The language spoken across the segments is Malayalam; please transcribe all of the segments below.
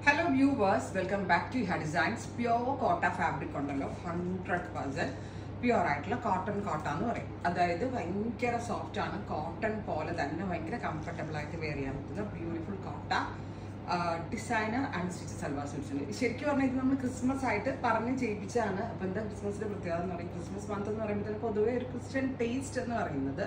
Hello viewers, welcome back to ഹാ ഡിസൈൻസ്. പ്യോർ കോട്ട ഫാബ്രിക് ഉണ്ടല്ലോ, 100% പ്യുവർ ആയിട്ടുള്ള കോട്ടൺ എന്ന് പറയും. അതായത് ഭയങ്കര സോഫ്റ്റ് ആണ്, കോട്ടൺ പോലെ തന്നെ ഭയങ്കര കംഫർട്ടബിൾ ആയിട്ട് വെയർ ചെയ്യാൻ പറ്റുന്ന ബ്യൂട്ടിഫുൾ കോട്ട ഡിസൈനർ ആൻഡ് സ്റ്റിച്ച് സൽവാർ സ്യൂട്ട്സിൽ. ശരിക്കും പറഞ്ഞാൽ ഇത് നമ്മൾ ക്രിസ്മസ് ആയിട്ട് പറഞ്ഞ് ചെയ്യിപ്പിച്ചാണ്. അപ്പം എന്താ ക്രിസ്മസിന്റെ പ്രത്യേകത എന്ന് പറയും, ക്രിസ്മസ് മന്ത് എന്ന് പറയുമ്പോൾ പൊതുവേ ഒരു ക്രിസ്ത്യൻ ടേസ്റ്റ് എന്ന് പറയുന്നത്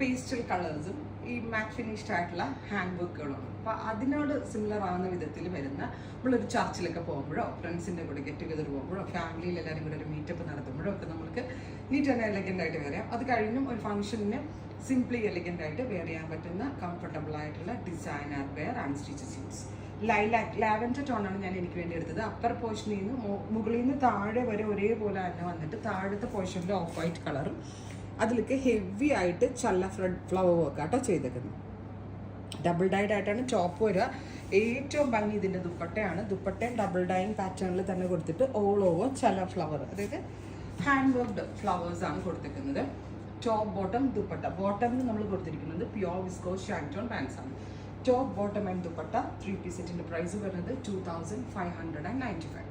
പേസ്റ്റൽ കളേഴ്സും ഈ മാറ്റ് ഫിനിഷ്ഡ് ആയിട്ടുള്ള ഹാൻഡ് വർക്കുകളും. അപ്പോൾ അതിനോട് സിമിലർ ആവുന്ന വിധത്തിൽ വരുന്ന, നമ്മളൊരു ചർച്ചിലൊക്കെ പോകുമ്പോഴോ ഫ്രണ്ട്സിൻ്റെ കൂടെ ഗെറ്റ് ടുഗദർ പോകുമ്പോഴോ ഫാമിലിയിൽ എല്ലാവരും കൂടെ ഒരു മീറ്റപ്പ് നടത്തുമ്പോഴോ ഒക്കെ നമുക്ക് നീറ്റ് ആൻഡ് എലഗൻ്റ് ആയിട്ട് വെയർ ചെയ്യാം. അത് കഴിഞ്ഞും ഒരു ഫംഗ്ഷന് സിംപ്ലി എലഗൻ്റ് ആയിട്ട് വെയർ ചെയ്യാൻ പറ്റുന്ന കംഫർട്ടബിൾ ആയിട്ടുള്ള designer wear and stitch suits. Lavender ടോണാണ് ഞാൻ എനിക്ക് വേണ്ടി എടുത്തത്. അപ്പർ പോർഷനിൽ നിന്ന് മുകളിൽ നിന്ന് താഴെ വരെ ഒരേപോലെ തന്നെ വന്നിട്ട് താഴത്തെ പോർഷനിൽ ഓഫ് വൈറ്റ് കളറും അതിലേക്ക് ഹെവി ആയിട്ട് ചല്ല ഫ്ലവർ വർക്കാട്ടോ ചെയ്തേക്കുന്നത്. ഡബിൾ ഡൈഡ് ആയിട്ടാണ് ടോപ്പ് വരിക. ഏറ്റവും ഭംഗി ഇതിൻ്റെ ദുപ്പട്ടയാണ്. ദുപ്പട്ടയും ഡബിൾ ഡൈങ് പാറ്റേണിൽ തന്നെ കൊടുത്തിട്ട് ഓൾ ഓവർ ചല്ല ഫ്ലവർ, അതായത് ഹാൻഡ് വർക്ക്ഡ് ഫ്ലവേഴ്സ് ആണ് കൊടുത്തിരിക്കുന്നത്. Top bottom dupatta. ബോട്ടമിൽ നമ്മൾ കൊടുത്തിരിക്കുന്നത് പ്യോർ വിസ്കോസ് ഷാൻറ്റോൺ പാൻസ് ആണ്. Top bottom and dupatta 3 piece സെറ്റിൻ്റെ പ്രൈസ് വരുന്നത് 2595,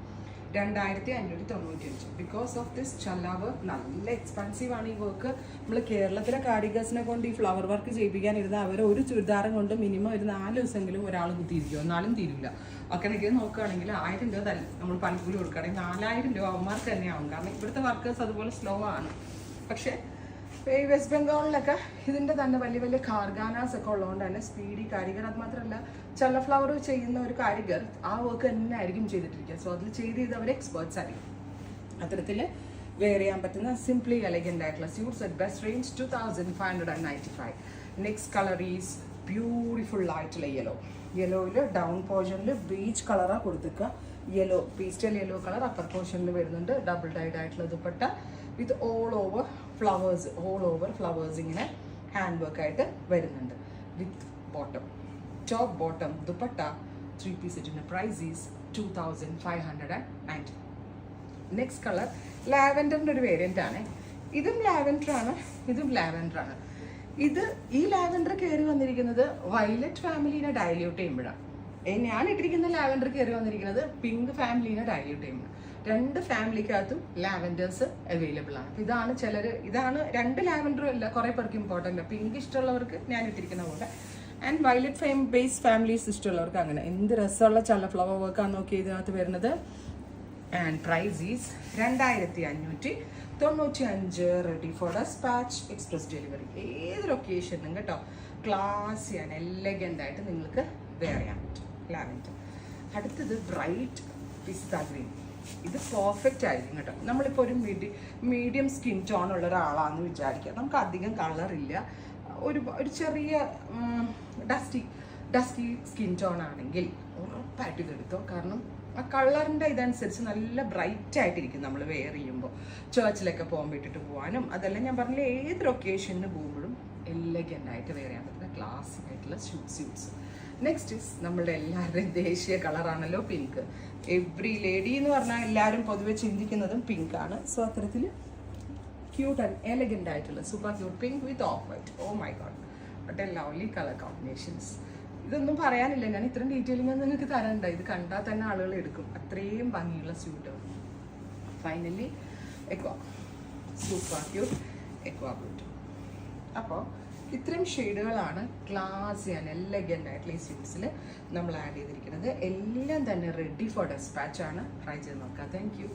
2595. ബിക്കോസ് ഓഫ് ദിസ് ചല്ല വർക്ക് നല്ല എക്സ്പെൻസീവ് ആണ്. ഈ വർക്ക് നമ്മൾ കേരളത്തിലെ കാരിഗേഴ്സിനെ കൊണ്ട് ഈ ഫ്ലവർ വർക്ക് ചെയ്യിപ്പിക്കാനിരുന്ന അവർ ഒരു ചുരിദാരം കൊണ്ട് മിനിമം ഒരു 4 ദിവസമെങ്കിലും ഒരാൾ കുത്തിയിരിക്കും, എന്നാലും തീരില്ല. അക്കണക്കിന് നോക്കുകയാണെങ്കിൽ 1000 രൂപ തന്നെ നമ്മൾ പണിക്കൂലി കൊടുക്കുകയാണെങ്കിൽ 4000 രൂപ അവന്മാർക്ക് തന്നെയാവും. കാരണം ഇവിടുത്തെ വർക്കേഴ്സ് അതുപോലെ സ്ലോ ആണ്. പക്ഷേ ഈ വെസ്റ്റ് ബംഗാളിലൊക്കെ ഇതിൻ്റെ തന്നെ വലിയ വലിയ കാർഗാനാസ് ഒക്കെ ഉള്ളതുകൊണ്ട് തന്നെ സ്പീഡി കാരിഗർ. അത് മാത്രമല്ല ചല്ല ഫ്ലവർ ചെയ്യുന്ന ഒരു കാരിഗർ ആ വർക്ക് തന്നെ ആയിരിക്കും ചെയ്തിട്ടിരിക്കുക. സോ അതിൽ ചെയ്ത് അവർ എക്സ്പേർട്സ് ആയിരിക്കും. അത്തരത്തിൽ വെയർ ചെയ്യാൻ പറ്റുന്ന സിംപ്ലി എലഗൻ്റ് ആയിട്ടുള്ള suits at best range 2595. Next colour is beautiful ആയിട്ടുള്ള യെലോയിൽ ഡൗൺ പോർഷനിൽ ബീച്ച് കളറാണ് കൊടുത്തിക്കുക. Yellow pastel yellow colour upper പോർഷനിൽ വരുന്നുണ്ട്. ഡബിൾ ഡൈഡ് ആയിട്ടുള്ള dupatta with all over flowers ഇങ്ങനെ ഹാൻഡ് വർക്ക് ആയിട്ട് വരുന്നുണ്ട്. With bottom, top bottom dupatta 3 piece സെറ്റിൻ്റെ പ്രൈസ് ഈസ് 2590. നെക്സ്റ്റ് കളർ ലാവൻഡറിൻ്റെ ഒരു വേരിയൻ്റ് ആണ്. ഇതും ലാവൻഡർ ആണ്. ഈ ലാവൻഡർ കയറി വന്നിരിക്കുന്നത് വയലറ്റ് ഫാമിലീനെ ഡയല്യൂട്ട് ചെയ്യുമ്പോഴാണ്. ഞാൻ ഇട്ടിരിക്കുന്ന ലാവൻഡർ കയറി വന്നിരിക്കുന്നത് പിങ്ക് ഫാമിലീനെ ഡയല്യൂട്ട് ചെയ്യുമ്പോൾ. 2 ഫാമിലിക്കകത്തും ലാവൻഡേഴ്സ് അവൈലബിൾ ആണ്. ഇതാണ് 2 ലാവൻഡറും അല്ല, കുറേ പേർക്ക് ഇമ്പോർട്ടൻ്റ്. പിങ്ക് ഇഷ്ടമുള്ളവർക്ക് ഞാൻ ഇട്ടിരിക്കുന്ന പോലെ, ആൻഡ് വയലറ്റ് ബേസ് ഫാമിലീസ് ഇഷ്ടമുള്ളവർക്ക് അങ്ങനെ. എന്ത് രസമുള്ള ചല്ല ഫ്ലവർ വർക്കാണ് നോക്കി ഇതിനകത്ത് വരുന്നത്. And price is 2595. Ready for despatch, express delivery. ഏതൊരു ഒക്കേഷനും കേട്ടോ, ക്ലാസി ആൻഡ് എലഗൻ്റ് ആയിട്ട് നിങ്ങൾക്ക് വെയർ ചെയ്യാൻ പറ്റും. ലാവൻഡർ. അടുത്തത് ബ്രൈറ്റ് പിസ്ത ഗ്രീൻ. ഇത് പെർഫെക്റ്റ് ആയിരിക്കും കേട്ടോ. നമ്മളിപ്പോൾ ഒരു മീഡിയം സ്കിൻ ടോൺ ഉള്ള ഒരാളാണെന്ന് വിചാരിക്കുക. നമുക്ക് അധികം കളറില്ല, ഒരു ചെറിയ ഡസ്റ്റി സ്കിൻ ടോൺ ആണെങ്കിൽ ഉറപ്പായിട്ട് ഇതെടുത്തോ. കാരണം ആ കളറിൻ്റെ ഇതനുസരിച്ച് നല്ല ബ്രൈറ്റ് ആയിട്ടിരിക്കും നമ്മൾ വെയർ ചെയ്യുമ്പോൾ. ചേർച്ചിലൊക്കെ പോകുമ്പോൾ ഇട്ടിട്ട് പോകാനും, അതെല്ലാം ഞാൻ പറഞ്ഞില്ല, ഏതൊരു ഒക്കേഷന് പോകുമ്പോഴും എലഗൻ്റ് ആയിട്ട് വെയർ ചെയ്യാൻ പറ്റുന്ന ക്ലാസിക് ആയിട്ടുള്ള സ്യൂട്ട്സ്. നെക്സ്റ്റ് ഇസ് നമ്മളുടെ എല്ലാവരുടെയും ദേശീയ കളറാണല്ലോ പിങ്ക്. എവ്രി ലേഡി എന്ന് പറഞ്ഞാൽ എല്ലാവരും പൊതുവെ ചിന്തിക്കുന്നതും പിങ്ക് ആണ്. സോ അത്തരത്തിൽ ക്യൂട്ട് ആൻഡ് എലഗൻ്റ് ആയിട്ടുള്ള super cute pink with off white. Oh my god, but a lovely colour combinations. ഇതൊന്നും പറയാനില്ല, ഞാൻ ഇത്രയും ഡീറ്റെയിലിംഗ് ഒന്നും നിങ്ങൾക്ക് തരണ്ട. ഇത് കണ്ടാൽ തന്നെ ആളുകൾ എടുക്കും, അത്രയും ഭംഗിയുള്ള suit. Finally aqua, super cute aqua blue. അപ്പോൾ ഇത്രയും ഷെയ്ഡുകളാണ് ക്ലാസി ആൻഡ് എലഗൻ്റ് ആയിട്ടുള്ള ഈ സ്യൂട്ട്സിൽ നമ്മൾ ആഡ് ചെയ്തിരിക്കുന്നത്. എല്ലാം തന്നെ റെഡി ഫോർ ഡെസ്പാച്ച് ആണ്. ട്രൈ ചെയ്ത് നോക്കാം. Thank you.